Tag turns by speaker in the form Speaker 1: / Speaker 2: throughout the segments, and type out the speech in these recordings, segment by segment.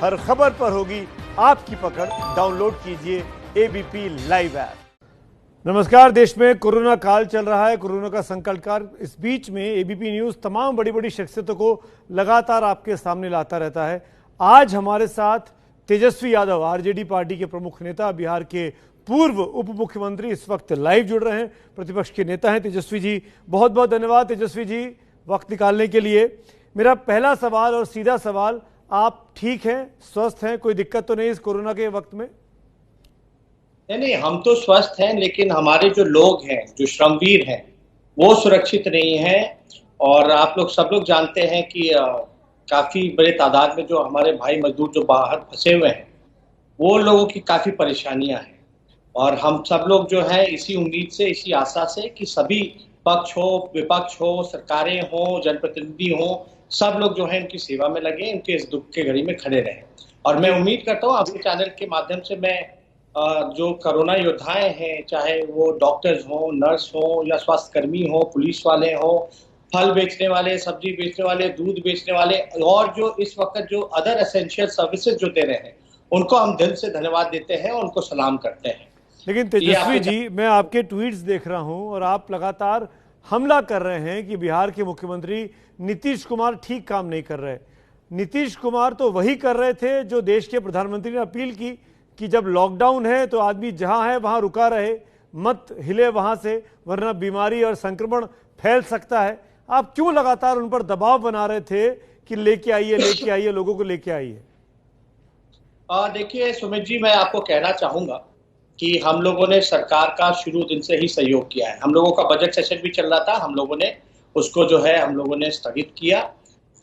Speaker 1: हर खबर पर होगी आपकी पकड़। डाउनलोड कीजिए एबीपी लाइव ऐप। नमस्कार। देश में कोरोना काल चल रहा है, कोरोना का संकट काल। इस बीच में एबीपी न्यूज तमाम बड़ी बड़ी शख्सियतों को लगातार आपके सामने लाता रहता है। आज हमारे साथ तेजस्वी यादव, आरजेडी पार्टी के प्रमुख नेता, बिहार के पूर्व उप मुख्यमंत्री, इस वक्त लाइव जुड़ रहे हैं, प्रतिपक्ष के नेता हैं। तेजस्वी जी, बहुत बहुत धन्यवाद तेजस्वी जी वक्त निकालने के लिए। मेरा पहला सवाल और सीधा सवाल, आप ठीक हैं, स्वस्थ हैं, कोई दिक्कत तो नहीं इस कोरोना के वक्त में?
Speaker 2: नहीं, हम तो स्वस्थ हैं, लेकिन हमारे जो लोग हैं, जो श्रमवीर हैं, वो सुरक्षित नहीं हैं। और आप लोग सब लोग जानते हैं कि काफी बड़े तादाद में जो हमारे भाई मजदूर जो बाहर फंसे हुए हैं, वो लोगों की काफी परेशानियां हैं। और हम सब लोग जो है इसी उम्मीद से, इसी आशा से कि सभी पक्ष हो, विपक्ष हो, सरकारें हो, जनप्रतिनिधि हो, सब लोग जो है इनकी सेवा में लगे, इनके इस दुख के घड़ी में खड़े रहें। और मैं उम्मीद करता हूँ अपने चैनल के माध्यम से मैं जो कोरोना योद्धाएं हैं, चाहे वो डॉक्टर्स हो, नर्स हो, या स्वास्थ्य कर्मी हो, पुलिस वाले हो, फल बेचने वाले, सब्जी बेचने वाले, दूध बेचने वाले, और जो इस वक्त जो अदर एसेंशियल सर्विसेज जो दे रहे हैं, उनको हम दिल से धन्यवाद देते हैं, उनको सलाम करते हैं।
Speaker 1: लेकिन तेजस्वी जी, मैं आपके ट्वीट्स देख रहा हूं और आप लगातार हमला कर रहे हैं कि बिहार के मुख्यमंत्री नीतीश कुमार ठीक काम नहीं कर रहे। नीतीश कुमार तो वही कर रहे थे जो देश के प्रधानमंत्री ने अपील की कि जब लॉकडाउन है तो आदमी जहां है वहां रुका रहे, मत हिले वहां से, वरना बीमारी और संक्रमण फैल सकता है। आप क्यों लगातार उन पर दबाव बना रहे थे कि लेके आइए, लोगों को लेके आइए?
Speaker 2: देखिए सुमित जी, मैं आपको कहना चाहूंगा कि हम लोगों ने सरकार का शुरू दिन से ही सहयोग किया है। हम लोगों का बजट सेशन भी चल रहा था, हम लोगों ने उसको जो है हम लोगों ने स्थगित किया,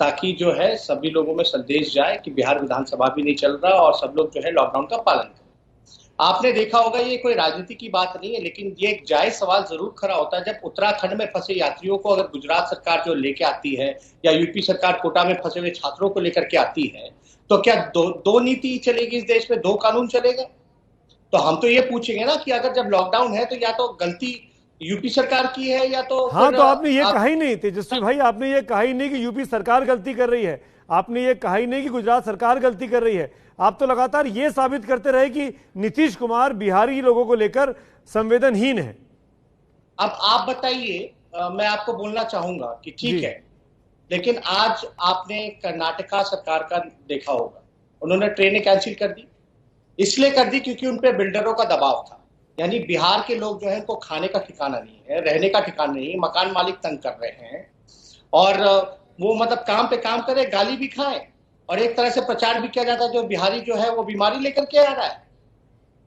Speaker 2: ताकि जो है सभी लोगों में संदेश जाए कि बिहार विधानसभा भी नहीं चल रहा और सब लोग जो है लॉकडाउन का पालन करें। आपने देखा होगा, ये कोई राजनीति की बात नहीं है, लेकिन ये एक जायज सवाल जरूर खड़ा होता है। जब उत्तराखंड में फंसे यात्रियों को अगर गुजरात सरकार जो लेके आती है, या यूपी सरकार कोटा में फंसे हुए छात्रों को लेकर के आती है, तो क्या दो नीति चलेगी इस देश में, दो कानून चलेगा? तो हम तो ये पूछेंगे ना कि अगर जब लॉकडाउन है तो या तो गलती यूपी सरकार की है, या तो
Speaker 1: हाँ, तो आपने ये कहा ही नहीं तेजस्वी भाई, आपने ये कहा ही नहीं कि यूपी सरकार गलती कर रही है, आपने ये कहा ही नहीं कि गुजरात सरकार गलती कर रही है। आप तो लगातार ये साबित करते रहे कि नीतीश कुमार बिहारी लोगों को लेकर संवेदनहीन है।
Speaker 2: अब आप बताइए, मैं आपको बोलना चाहूंगा कि ठीक है, लेकिन आज आपने कर्नाटका सरकार का देखा होगा, उन्होंने ट्रेनें कैंसिल कर दी। इसलिए कर दी क्योंकि उन पे बिल्डरों का दबाव था। यानी बिहार के लोग जो है उनको खाने का ठिकाना नहीं है, रहने का ठिकाना नहीं है, मकान मालिक तंग कर रहे हैं, और वो मतलब काम पे काम करे, गाली भी खाएं, और एक तरह से प्रचार भी किया जाता है जो बिहारी जो है वो बीमारी लेकर के आ रहा है।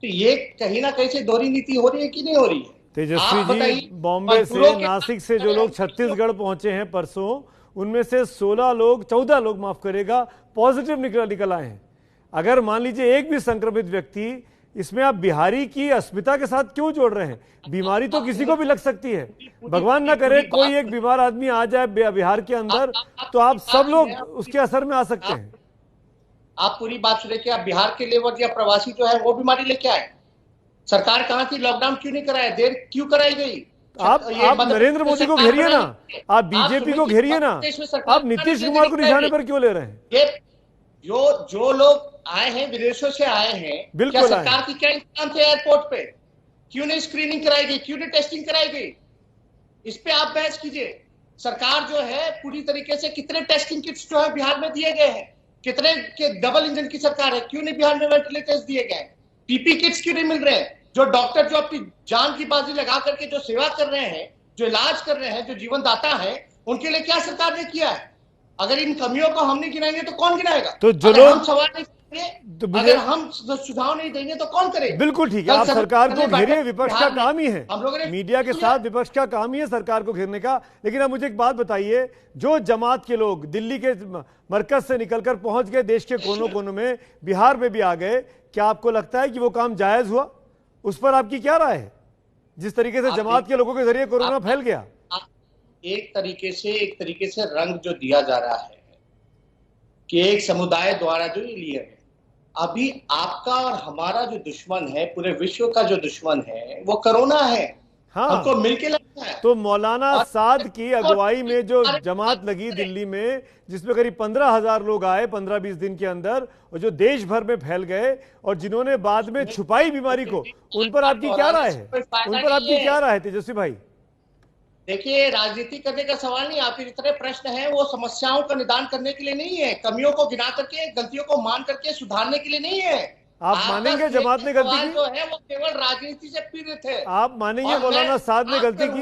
Speaker 2: तो ये कहीं ना कहीं से दोहरी नीति हो रही है कि नहीं हो रही है?
Speaker 1: तेजस्वी जी, बॉम्बे से, नासिक से जो लोग छत्तीसगढ़ पहुंचे हैं परसों, उनमें से 14 लोग माफ करेगा, पॉजिटिव निकल आए हैं। अगर मान लीजिए एक भी संक्रमित व्यक्ति, इसमें आप बिहारी की अस्मिता के साथ क्यों जोड़ रहे हैं? बीमारी तो किसी को भी लग सकती है, भगवान ना करे कोई एक बीमार आदमी आ जाए बिहार के अंदर, तो आप सब लोग उसके असर में आ सकते हैं।
Speaker 2: आप पूरी बात सुने कि आप बिहार के लेबर या प्रवासी जो है वो बीमारी लेके आए। सरकार कहाँ थी? लॉकडाउन क्यों नहीं कराया? देर क्यों कराई गई?
Speaker 1: आप नरेंद्र मोदी को घेरिए ना, आप बीजेपी को घेरिए ना, आप नीतीश कुमार को निशाने पर क्यों ले रहे हैं?
Speaker 2: ये जो लोग आए हैं, विदेशों से आए हैं, क्या सरकार की क्या इंतजाम थे एयरपोर्ट पे? क्यों नहीं स्क्रीनिंग कराई गई? क्यों नहीं टेस्टिंग कराई गई? इस पे आप बहस कीजिए। सरकार जो है पूरी तरीके से, कितने टेस्टिंग किट्स जो है बिहार में दिए गए हैं? कितने के डबल इंजन की सरकार है, क्यों नहीं बिहार में वेंटिलेटर्स दिए गए? पीपी किट्स क्यों नहीं मिल रहे हैं? जो डॉक्टर जो अपनी जान की बाजी लगा करके जो सेवा कर रहे हैं, जो इलाज कर रहे हैं, जो जीवन दाता है, उनके लिए क्या सरकार ने किया है? अगर इन कमियों को हम नहीं गिनाएंगे तो कौन गिनाएगा? तो जो लोग हम सवाल नहीं करेंगे, अगर हम सुझाव नहीं देंगे तो कौन करेगा?
Speaker 1: बिल्कुल ठीक है, आप सरकार को घेरिए, विपक्ष का काम ही है, हम लोगों ने मीडिया के साथ विपक्ष का काम ही है सरकार को घेरने का। लेकिन अब मुझे एक बात बताइए, जो जमात के लोग दिल्ली के मरकज से निकलकर पहुंच गए देश के कोनों कोनों में, बिहार में भी आ गए, क्या आपको लगता है कि वो काम जायज हुआ? उस पर आपकी क्या राय है, जिस तरीके से जमात के लोगों के जरिए कोरोना फैल गया?
Speaker 2: एक तरीके से रंग जो दिया जा रहा है कि एक समुदाय द्वारा जो ये लिया है, अभी आपका और हमारा जो दुश्मन है, पूरे विश्व का जो दुश्मन है, वो कोरोना है।
Speaker 1: हाँ,
Speaker 2: हमको मिलके लड़ना है।
Speaker 1: तो मौलाना
Speaker 2: और
Speaker 1: साद की अगुवाई में जो जमात लगी दिल्ली में, जिसमें करीब 15,000 लोग आए 15-20 दिन के अंदर, और जो देश भर में फैल गए, और जिन्होंने बाद में छुपाई बीमारी को, उन पर आपकी क्या राय है? उन पर आपकी क्या राय है तेजस्वी भाई?
Speaker 2: देखिए, राजनीति करने का सवाल नहीं, आपके जितने प्रश्न हैं वो समस्याओं का निदान करने के लिए नहीं है, कमियों को गिना करके, गलतियों को मान करके सुधारने के लिए नहीं है।
Speaker 1: आप मानेंगे जमात ने गलती की?
Speaker 2: जो है वो केवल राजनीति से पीड़ित है।
Speaker 1: आप मानेंगे मौलाना साद ने गलती की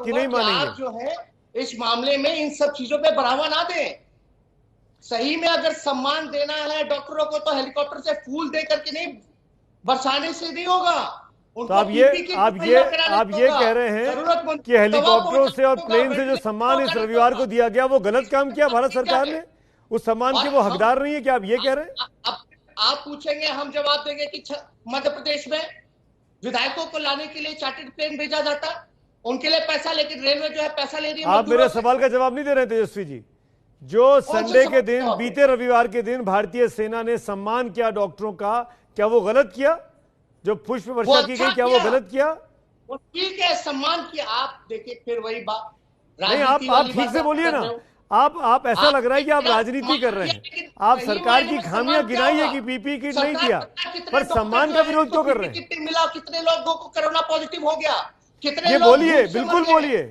Speaker 1: कि नहीं मानेंगे?
Speaker 2: आप जो है इस मामले में इन सब चीजों पे बढ़ावा ना दें। सही में अगर सम्मान देना है डॉक्टरों को तो हेलीकॉप्टर से फूल दे करके नहीं, बरसाने से नहीं होगा।
Speaker 1: तो आप ये कह रहे हैं कि हेलीकॉप्टरों से और प्लेन से जो सम्मान इस रविवार को दिया गया वो गलत काम किया भारत सरकार ने? उस सम्मान के वो हकदार नहीं है, क्या आप ये कह रहे हैं?
Speaker 2: आप पूछेंगे, हम जवाब देंगे कि मध्य प्रदेश में विधायकों को लाने के लिए चार्टर्ड प्लेन भेजा जाता, उनके लिए पैसा, लेकिन रेलवे जो है पैसा ले रही है।
Speaker 1: आप मेरे सवाल का जवाब नहीं दे रहे तेजस्वी जी। जो संडे के दिन, बीते रविवार के दिन भारतीय सेना ने सम्मान किया डॉक्टरों का, क्या वो गलत किया? जो पुष्प वर्षा की गई, क्या वो गलत किया?
Speaker 2: वो ठीक है, सम्मान किया। आप देखिए फिर वही बात,
Speaker 1: नहीं, आप ठीक से बोलिए ना। आप ऐसा लग रहा है कि आप राजनीति कर रहे हैं। आप सरकार की खामियां गिनाई है कि पीपी किट नहीं किया, पर सम्मान का विरोध क्यों कर रहे हैं?
Speaker 2: कितने मिला, कितने लोगों को कोरोना पॉजिटिव हो गया, कितने
Speaker 1: ये बोलिए, बिल्कुल बोलिए,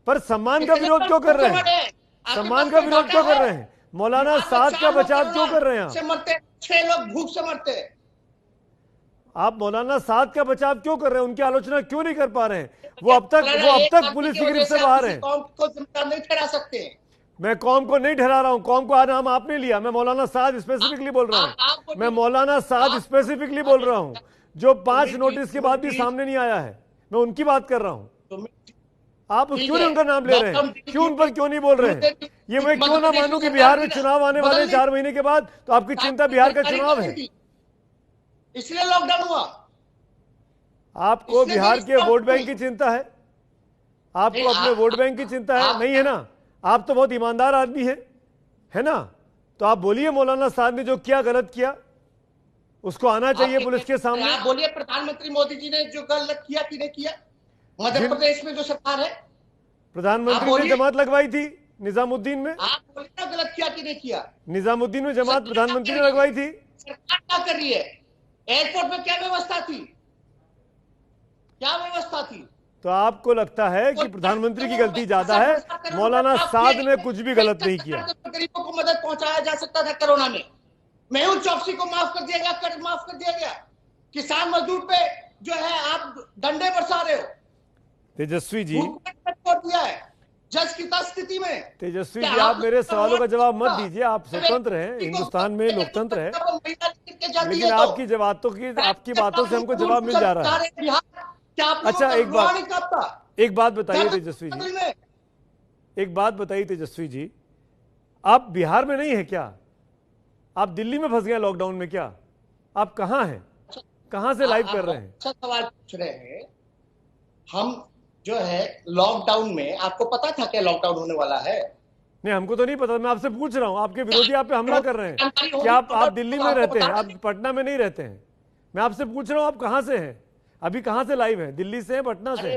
Speaker 1: पर सम्मान का विरोध क्यों कर रहे हैं? सम्मान का विरोध क्यों कर रहे हैं? मौलाना साद का बचाव क्यों कर रहे हैं?
Speaker 2: मरते 6 लोग भूख से मरते।
Speaker 1: आप मौलाना साद का बचाव क्यों कर रहे हैं? उनकी आलोचना क्यों नहीं कर पा रहे हैं? वो अब तक पुलिस की गिरफ्त से बाहर हैं।
Speaker 2: कौम को जिम्मेदार नहीं ठहरा सकते।
Speaker 1: मैं कौम को नहीं ठहरा रहा हूं, कौम को नाम आपने लिया। मैं मौलाना साद स्पेसिफिकली बोल रहा हूं। मैं मौलाना साद स्पेसिफिकली बोल रहा हूं, जो 5 नोटिस के बाद भी सामने नहीं आया है। मैं उनकी बात कर रहा हूं। आप क्यों नहीं उनका नाम ले रहे हैं? क्यों उन पर क्यों नहीं बोल रहे हैं? ये मैं क्यों ना मानूं कि बिहार में चुनाव आने वाले 4 महीने के बाद, तो आपकी चिंता बिहार का चुनाव है,
Speaker 2: इसलिए लॉकडाउन हुआ।
Speaker 1: आपको बिहार के वोट बैंक की चिंता है? आपको अपने वोट बैंक की चिंता है? नहीं है ना? आप तो बहुत ईमानदार आदमी है ना? तो आप बोलिए, मौलाना साद ने जो किया गलत किया, उसको आना चाहिए पुलिस के सामने।
Speaker 2: आप बोलिए, प्रधानमंत्री मोदी जी ने जो गलत किया कि नहीं किया? मध्य प्रदेश में जो सरकार है,
Speaker 1: प्रधानमंत्री ने जमात लगवाई थी निजामुद्दीन में।
Speaker 2: आप बोलिए ना, गलत किया कि नहीं किया?
Speaker 1: निजामुद्दीन में जमात प्रधानमंत्री ने लगवाई थी।
Speaker 2: सरकार क्या कर रही है? एयरपोर्ट में क्या व्यवस्था थी? क्या व्यवस्था थी?
Speaker 1: तो आपको लगता है कि प्रधानमंत्री की गलती ज्यादा है? मौलाना साद ने कुछ भी गलत नहीं किया।
Speaker 2: गरीबों को मदद पहुंचाया जा सकता था कोरोना में। मेहुल चौकसी को माफ कर दिया गया, कर्ज माफ कर दिया गया। किसान मजदूर पे जो है आप डंडे बरसा रहे हो।
Speaker 1: तेजस्वी जी,
Speaker 2: दिया है जज की स्थिति में।
Speaker 1: तेजस्वी जी, आप मेरे सवालों का जवाब मत दीजिए। आप स्वतंत्र हैं, हिंदुस्तान में लोकतंत्र है, लेकिन आपकी बातों से हमको जवाब मिल जा रहा है। अच्छा, एक बात बताइए तेजस्वी जी, एक बात बताइए तेजस्वी जी, आप बिहार में नहीं है क्या? आप दिल्ली में फंस गए लॉकडाउन में क्या? आप कहाँ हैं? कहाँ से लाइव कर रहे हैं?
Speaker 2: अच्छा सवाल पूछ रहे हैं। हम जो है लॉकडाउन में, आपको पता था क्या लॉकडाउन होने वाला है?
Speaker 1: नहीं, हमको तो नहीं पता। मैं आपसे पूछ रहा हूँ, आपके विरोधी आप पे हमला कर रहे हैं कि आप दिल्ली में रहते हैं, आप पटना में नहीं रहते हैं। मैं आपसे पूछ रहा हूँ, आप कहाँ से हैं? अभी कहाँ से लाइव है? दिल्ली से, पटना से?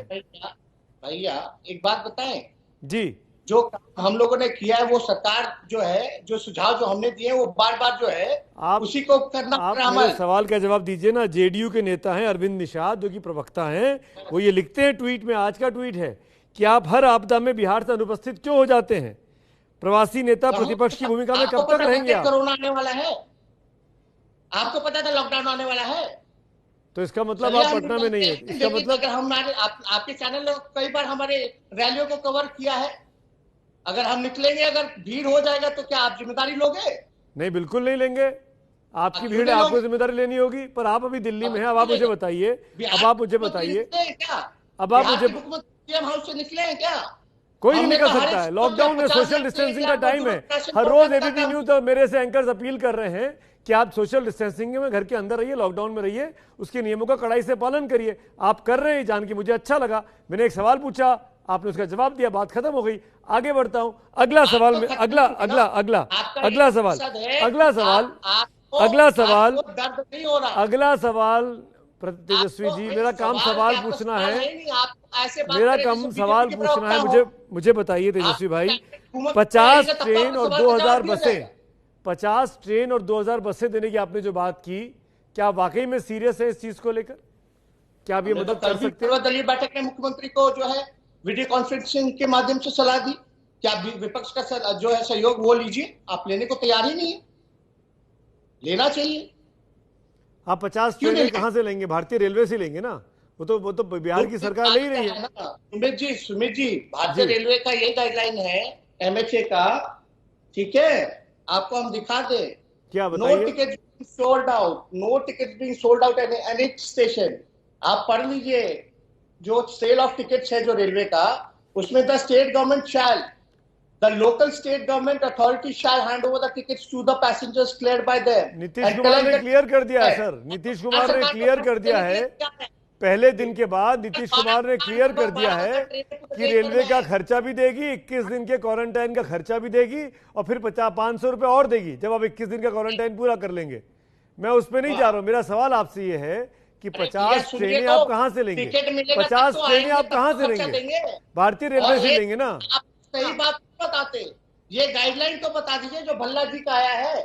Speaker 2: भैया एक बात बताएं
Speaker 1: जी,
Speaker 2: जो हम लोगों ने किया है, वो सरकार जो है, जो सुझाव जो हमने दिए वो बार बार जो है आप उसी को करना।
Speaker 1: आप मेरे सवाल का जवाब दीजिए ना। जेडीयू के नेता हैं अरविंद निषाद, जो कि प्रवक्ता हैं, वो ये लिखते हैं ट्वीट में, आज का ट्वीट है, कि आप हर आपदा में बिहार से अनुपस्थित क्यों हो जाते हैं? प्रवासी नेता प्रतिपक्ष की भूमिका में कब तक रहेंगे आप?
Speaker 2: कोरोना आने वाला है, आपको पता था लॉकडाउन आने वाला है,
Speaker 1: तो इसका मतलब आप पटना में नहीं है। इसका मतलब
Speaker 2: अगर हमारे आपके चैनल ने कई बार हमारे रैलियों को कवर किया है, अगर हम निकलेंगे, अगर भीड़ हो जाएगा तो क्या आप जिम्मेदारी लोगे?
Speaker 1: नहीं, बिल्कुल नहीं लेंगे। आपकी भीड़ है, आपको जिम्मेदारी लेनी होगी। पर आप अभी दिल्ली में हैं। अब आप मुझे बताइए, अब आप मुझे बताइए, अब आप मुझे,
Speaker 2: हाउस से निकले हैं क्या?
Speaker 1: कोई नहीं निकल सकता है। लॉकडाउन में सोशल डिस्टेंसिंग का टाइम है। हर रोज एबीपी न्यूज और मेरे से एंकर्स अपील कर रहे हैं कि आप सोशल डिस्टेंसिंग में घर के अंदर रहिए, लॉकडाउन में रहिए, उसके नियमों का कड़ाई से पालन करिए। आप कर रहे हैं, जान के मुझे अच्छा लगा। मैंने एक सवाल पूछा, आपने उसका जवाब दिया, बात खत्म हो गई। आगे बढ़ता हूं अगला सवाल में। अगला सवाल
Speaker 2: दर्द नहीं हो रहा,
Speaker 1: अगला सवाल तेजस्वी जी, मेरा काम सवाल पूछना है,
Speaker 2: आप ऐसे बात
Speaker 1: मेरा
Speaker 2: करें
Speaker 1: काम
Speaker 2: जैसे
Speaker 1: सवाल
Speaker 2: बीजेपी के
Speaker 1: पूछना है।
Speaker 2: प्रवक्ता हो।
Speaker 1: मुझे बताइए तेजस्वी भाई,
Speaker 2: हुकूमत
Speaker 1: 50
Speaker 2: करेगी तब तो
Speaker 1: ट्रेन
Speaker 2: आपको
Speaker 1: और
Speaker 2: सवाल का
Speaker 1: 2000
Speaker 2: जवाब दिया
Speaker 1: बसें,
Speaker 2: जाएगा।
Speaker 1: 50 ट्रेन और 2000 बसें देने की आपने जो बात की, क्या वाकई में सीरियस है इस चीज को लेकर? क्या आप ये
Speaker 2: हमने तो
Speaker 1: मदद
Speaker 2: कल
Speaker 1: कर
Speaker 2: भी
Speaker 1: सकते हैं?
Speaker 2: सर्वदलीय बैठक में मुख्यमंत्री को जो है वीडियो कॉन्फ्रेंसिंग के माध्यम से सलाह दी। क्या विपक्ष का जो है सहयोग वो लीजिए, आप लेने को तैयार ही नहीं है। लेना चाहिए,
Speaker 1: आप 50
Speaker 2: क्यों नहीं
Speaker 1: ट्रेनें
Speaker 2: लेंगे?
Speaker 1: कहां से लेंगे? भारतीय रेलवे से लेंगे ना? वो तो बिहार की सरकार ले ही रही है।
Speaker 2: सुमित जी, भारतीय
Speaker 1: जी,
Speaker 2: रेलवे का यही गाइडलाइन है, एमएचए का। ठीक है, आपको हम दिखा दे।
Speaker 1: क्या
Speaker 2: नो
Speaker 1: बताइए।
Speaker 2: Ticket sold out, no ticket being sold out at any station. आप पढ़ लीजिए, जो सेल ऑफ टिकट्स है जो रेलवे का, उसमें the state government shell, the local state government authority shall hand over the tickets to the passengers cleared by them
Speaker 1: Nitish
Speaker 2: and
Speaker 1: Kumar
Speaker 2: collect
Speaker 1: ने
Speaker 2: the
Speaker 1: clear कर दिया है
Speaker 2: ticket।
Speaker 1: सर, नीतीश
Speaker 2: बिहार
Speaker 1: कुमार ने
Speaker 2: सरकार को
Speaker 1: क्लियर कर
Speaker 2: फंड
Speaker 1: दिया
Speaker 2: देने के लिए
Speaker 1: है।
Speaker 2: क्या है?
Speaker 1: पहले दिन के बाद नीतीश कुमार ने क्लियर कर दिया है कि रेलवे का खर्चा भी देगी, 21 दिन के क्वारंटाइन का खर्चा भी देगी, और फिर 500 रुपए और देगी जब आप 21 दिन का क्वारंटाइन पूरा कर लेंगे। मैं उस पर नहीं जा रहा हूं। मेरा सवाल आपसे ये है कि 50 ट्रेनें आप कहां से लेंगे? 50 ट्रेनें आप कहां से लेंगे? भारतीय रेलवे से लेंगे ना?
Speaker 2: आप सही बात बताते, ये गाइडलाइन तो बता दीजिए जो भल्ला जी का आया है।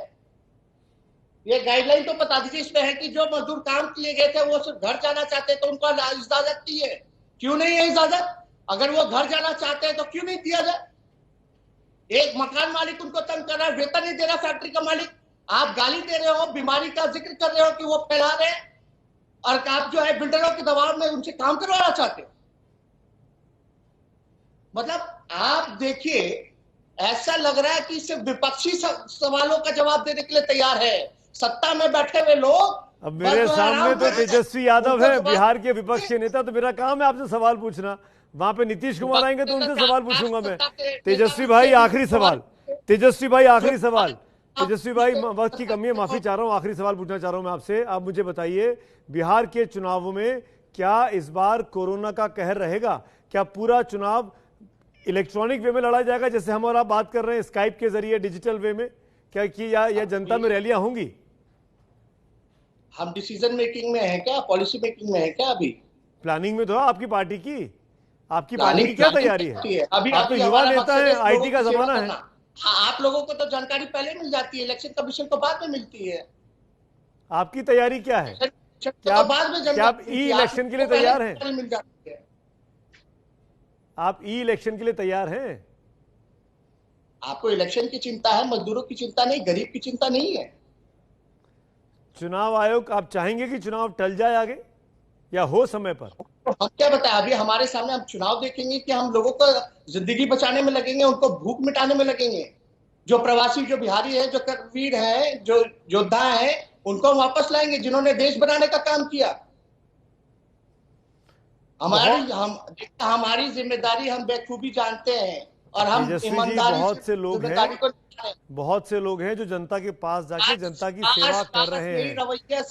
Speaker 2: ये गाइडलाइन तो बता दीजिए, इसमें है कि जो मजदूर काम के लिए गए थे वो सिर्फ घर जाना चाहते तो उनको इजाजत दी है। क्यों नहीं है इजाजत? अगर वो घर जाना चाहते हैं तो क्यों नहीं दिया जाए? एक मकान मालिक उनको तंग कर रहा है, वेतन नहीं दे रहा फैक्ट्री का मालिक, आप गाली दे रहे हो, बीमारी का जिक्र कर रहे हो कि वो फैला रहे हैं, और आप जो है बिल्डरों के दबाव में उनसे काम करवाना चाहते हो। मतलब आप देखिए, ऐसा लग रहा है कि सिर्फ विपक्षी सवालों का जवाब देने के लिए तैयार है। सत्ता में बैठे हुए लोग,
Speaker 1: अब मेरे सामने तो तेजस्वी यादव है, बिहार के विपक्ष के नेता, तो मेरा काम है आपसे सवाल पूछना। वहां पे नीतीश कुमार आएंगे तो उनसे सवाल पूछूंगा मैं। तेजस्वी भाई आखिरी सवाल, तेजस्वी भाई आखिरी सवाल, तेजस्वी भाई वक्त की कमी है, माफी चाह रहा हूं, आखिरी सवाल पूछना चाह रहा हूं मैं आपसे। आप मुझे बताइए, बिहार के चुनावों में क्या इस बार कोरोना का कहर रहेगा? क्या पूरा चुनाव इलेक्ट्रॉनिक वे में लड़ा जाएगा, जैसे हम और आप बात कर रहे हैं स्काइप के जरिए, डिजिटल वे में, क्या कि या जनता में रैलियां होंगी?
Speaker 2: हम डिसीजन मेकिंग में है क्या, पॉलिसी मेकिंग में है क्या? अभी
Speaker 1: प्लानिंग में तो है आपकी पार्टी की। आपकी पार्टी की क्या तैयारी है?
Speaker 2: अभी
Speaker 1: आप तो युवा नेता है, आईटी का जमाना है।
Speaker 2: आप लोगों को तो जानकारी पहले मिल जाती है, इलेक्शन कमीशन को बाद में मिलती है।
Speaker 1: आपकी तैयारी क्या है? क्या आप ई इलेक्शन के लिए तैयार हैं?
Speaker 2: मिल जाती है।
Speaker 1: आप ई इलेक्शन के लिए तैयार हैं?
Speaker 2: आपको इलेक्शन की चिंता है, मजदूरों की चिंता नहीं, गरीब की चिंता नहीं है।
Speaker 1: चुनाव आयोग, आप चाहेंगे कि चुनाव टल जाए आगे या हो समय पर?
Speaker 2: हम क्या बताएं, अभी हमारे सामने हम चुनाव देखेंगे कि हम लोगों को जिंदगी बचाने में लगेंगे, उनको भूख मिटाने में लगेंगे। जो प्रवासी, जो बिहारी है, जो करवीर है, जो योद्धा है, उनको हम वापस लाएंगे, जिन्होंने देश बनाने का काम किया। हमारी जिम्मेदारी हम बेखूबी जानते हैं, और हम ईमानदारी
Speaker 1: बहुत से लोग हैं जो जनता के पास जाके जनता की सेवा कर रहे हैं,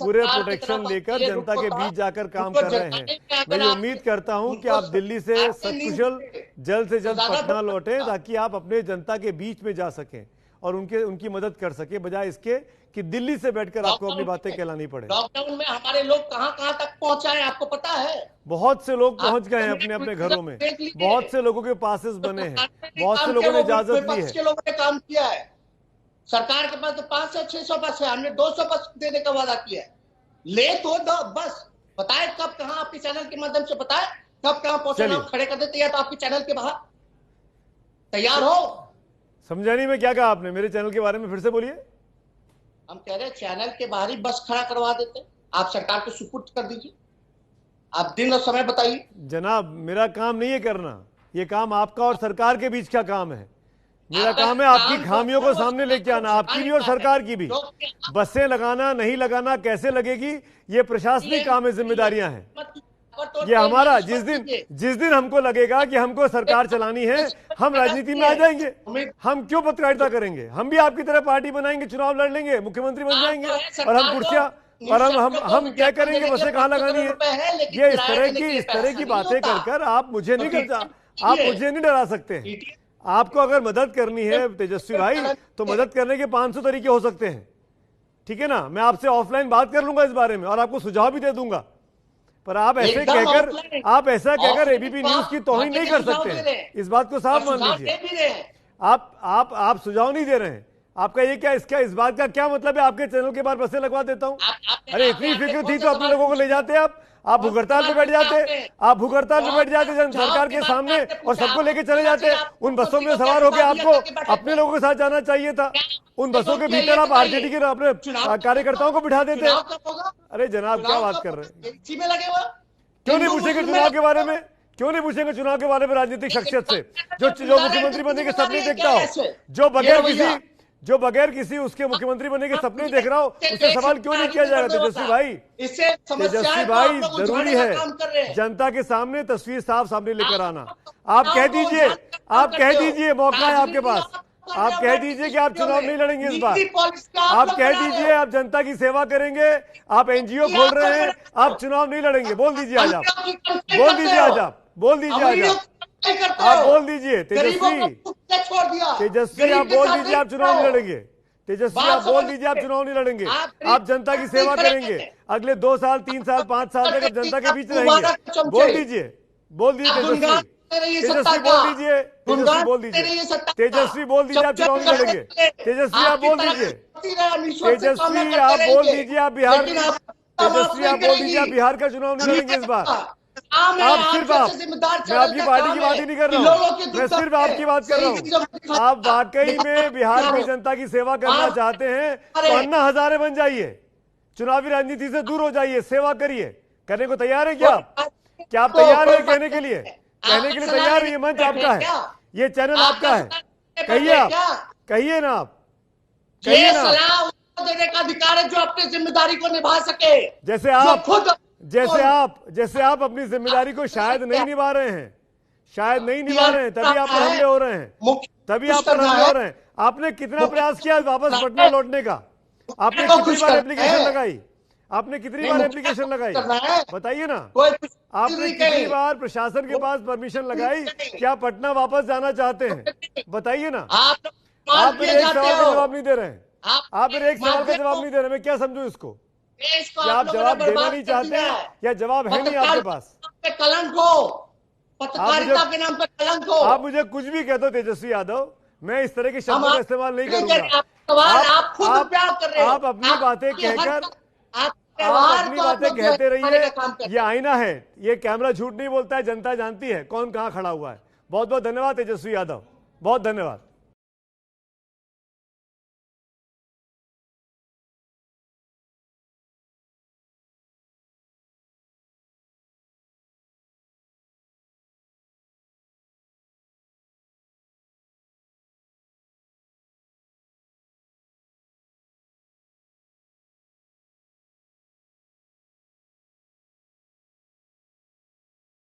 Speaker 1: पूरे प्रोटेक्शन लेकर जनता के बीच जाकर काम कर रहे हैं। मैं ये उम्मीद करता हूं कि आप दिल्ली से सकुशल जल्द से जल्द पटना लौटें, ताकि आप अपने जनता के बीच में जा सकें और उनकी मदद कर सके, बजाय इसके कि दिल्ली से बैठकर आपको अपनी बातें कहलानी पड़े।
Speaker 2: लॉकडाउन में हमारे लोग कहां तक पहुंचाए आपको पता है?
Speaker 1: बहुत से लोग पहुंच गए हैं अपने अपने घरों में, बहुत से लोगों के पासेस बने हैं, बहुत से लोगों ने इजाजत ली है।
Speaker 2: लोगों ने काम किया है। सरकार के पास तो 500 600 बस है, हमने 200 बस देने का वादा किया है। ले तो दो बस, बताए कब कहां, आपके चैनल के माध्यम से बताए कब कहां पहुंचना, खड़े कर देते हैं तो आपके चैनल के बाहर तैयार हो।
Speaker 1: समझा नहीं मैं क्या कहा आपने, मेरे चैनल के बारे में फिर से बोलिए।
Speaker 2: हम कह रहे हैं चैनल के बाहर ही बस खड़ा करवा देते, आप सरकार को सुपुर्द कर दीजिए, आप दिन और समय बताइए।
Speaker 1: जनाब, मेरा काम नहीं है करना, ये काम आपका और सरकार के बीच का काम है। मेरा काम है आपकी खामियों को सामने लेके आना, आपकी भी और सरकार की भी। बसें लगाना नहीं लगाना, कैसे लगेगी, ये प्रशासनिक काम है, जिम्मेदारियां हैं। ये हमारा जिस दिन हमको लगेगा कि हमको सरकार चलानी है, हम राजनीति में आ जाएंगे। हम क्यों पत्रकारिता करेंगे? हम भी आपकी तरह पार्टी बनाएंगे, चुनाव लड़ लेंगे, मुख्यमंत्री बन जाएंगे, और हम कुर्सियां, और हम क्या करेंगे, बसें कहां लगानी है। ये इस तरह की बातें कर आप मुझे नहीं डरा सकते हैं। आपको अगर मदद करनी है तेजस्वी भाई, तो मदद करने के 500 तरीके हो सकते हैं, ठीक है ना? मैं आपसे ऑफलाइन बात कर लूंगा इस बारे में और आपको सुझाव भी दे दूंगा। पर आप ऐसे
Speaker 2: एकदम
Speaker 1: कहकर
Speaker 2: offline।
Speaker 1: आप ऐसा कहकर
Speaker 2: offline
Speaker 1: एबीपी
Speaker 2: तो
Speaker 1: न्यूज
Speaker 2: आप
Speaker 1: की तौहीन नहीं कर
Speaker 2: सुझाव
Speaker 1: सकते
Speaker 2: दे रहे
Speaker 1: हैं,
Speaker 2: हैं।
Speaker 1: इस बात को साफ मान
Speaker 2: सुझाव
Speaker 1: लीजिए।
Speaker 2: दे भी रहे हैं।
Speaker 1: आप सुझाव नहीं दे रहे हैं। आपका ये क्या, इसका इस बात का क्या मतलब है? आपके चैनल के बाहर बसें लगवा देता हूं। अरे इतनी फिक्र थी तो अपने लोगों को ले जाते आप भूख हड़ताल पे बैठ जाते, आप भूख हड़ताल पे बैठ जाते जन सरकार के सामने और सबको लेके चले जाते। उन बसों में सवार होकर आपको अपने लोगों के साथ जाना चाहिए था। उन बसों के भीतर आप आरजेडी के अपने कार्यकर्ताओं को बिठा देते। अरे जनाब क्या बात कर रहे हैं? क्यों नहीं पूछेंगे चुनाव के बारे में? क्यों नहीं पूछेंगे चुनाव के बारे में राजनीतिक शख्सियत से जो मुख्यमंत्री बनने के सपने देखता हो, जो बगैर किसी उसके मुख्यमंत्री बनने के सपने देख रहा हो, उससे सवाल क्यों नहीं किया जाएगा? तेजस्वी भाई, तेजस्वी भाई, जरूरी है जनता के सामने तस्वीर साफ सामने लेकर आना। आप कह दीजिए मौका है आपके पास, आप कह दीजिए कि आप चुनाव नहीं लड़ेंगे इस बार। आप कह दीजिए आप जनता की सेवा करेंगे, आप एनजीओ खोल रहे हैं, आप चुनाव नहीं लड़ेंगे। बोल दीजिए आज आप, बोल दीजिए आज आप, बोल दीजिए आज आप बोल दीजिए। तेजस्वी आप बोल दीजिए आप चुनाव नहीं लड़ेंगे। तेजस्वी आप बोल दीजिए आप चुनाव नहीं लड़ेंगे, आप जनता की सेवा करेंगे। अगले 2 साल 3 साल 5 साल तक आप जनता के बीच रहेंगे। बोल दीजिए तेजस्वी, तेजस्वी बोल दीजिए, तेजस्वी बोल दीजिए, तेजस्वी बोल दीजिए आप चुनाव नहीं लड़ेंगे। तेजस्वी आप बोल दीजिए, तेजस्वी आप बोल दीजिए आप बिहार, तेजस्वी आप बोल दीजिए आप बिहार का चुनाव नहीं लड़ेंगे इस बार। आप सिर्फ मैं आपकी पार्टी की बात ही नहीं कर रहा हूँ, मैं सिर्फ आपकी बात कर रहा हूँ। आप वाकई में बिहार की जनता की सेवा करना चाहते हैं तो अन्ना हजारे बन जाइए, चुनावी राजनीति से दूर हो जाइए, सेवा करिए। करने को तैयार है क्या आप तैयार है कहने के लिए? कहने के लिए तैयार है? ये मंच आपका है, ये चैनल आपका है, कहिए आप, कहिए ना आप, कहिए ना।
Speaker 2: देने का अधिकार है जो अपनी जिम्मेदारी को निभा सके।
Speaker 1: जैसे आप अपनी जिम्मेदारी को शायद नहीं निभा रहे हैं, तभी आप पर हमले हो रहे हैं, आपने कितना प्रयास किया वापस पटना लौटने का? आपने कितनी बार एप्लीकेशन लगाई? बताइए ना। आपने कितनी बार प्रशासन के पास परमिशन लगाई कि आप पटना वापस जाना चाहते हैं? बताइए ना। आप मेरे एक सवाल का जवाब नहीं दे रहे हैं, आप मेरे एक सवाल का जवाब नहीं दे रहे। मैं क्या समझूं इसको? क्या आप जवाब देना नहीं चाहते या जवाब है नहीं आपके पास?
Speaker 2: कलंक हो, पत्रकारिता के नाम पे कलंक हो।
Speaker 1: आप मुझे कुछ भी कह दो तेजस्वी यादव, मैं इस तरह के शब्दों का इस्तेमाल नहीं करूंगा। आप अपनी बातें कहते रहिए। ये आईना है, ये कैमरा झूठ नहीं बोलता है, जनता जानती है कौन कहां खड़ा हुआ है। बहुत बहुत धन्यवाद तेजस्वी यादव, बहुत धन्यवाद।